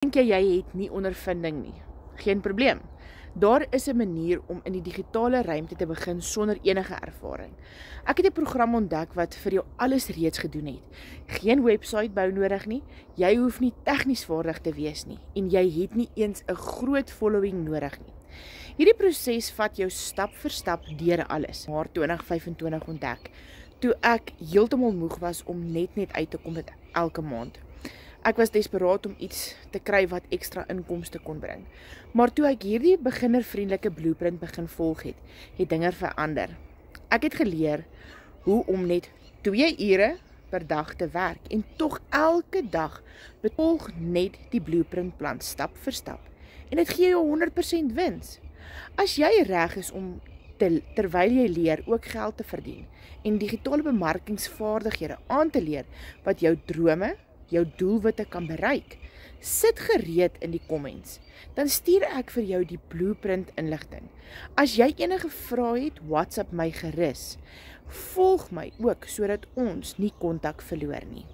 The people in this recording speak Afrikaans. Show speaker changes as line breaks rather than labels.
Dink jy het nie ondervinding nie? Geen probleem. Daar is 'n manier om in die digitale ruimte te begin sonder enige ervaring. Ek het 'n program ontdek wat vir jou alles reeds gedoen het. Geen webwerf bou nodig nie, jy hoef nie tegnies vaardig te wees nie en jy het nie eens 'n groot following nodig nie. Hierdie proses vat jou stap vir stap deur alles. Maar 2025 ontdek, toe ek heeltemal moeg was om net uit te kom met elke maand. Ek was desperaat om iets te kry wat ekstra inkomste kon bring. Maar toe ek hierdie beginnervriendelike blueprint begin volg het dinge verander. Ek het geleer hoe om net 2 ure per dag te werk en tog elke dag volg net die blueprint plan stap vir stap. En dit gee jou 100% wins. As jy reg is om terwyl jy leer ook geld te verdien en digitale bemarkingsvaardighede aan te leer wat jou drome, jou doelwitte kan bereik, sit gereed in die comments, dan stuur ek vir jou die blueprint inligting. As jy enige vrae het, WhatsApp my gerus. Volg my ook sodat ons nie kontak verloor nie.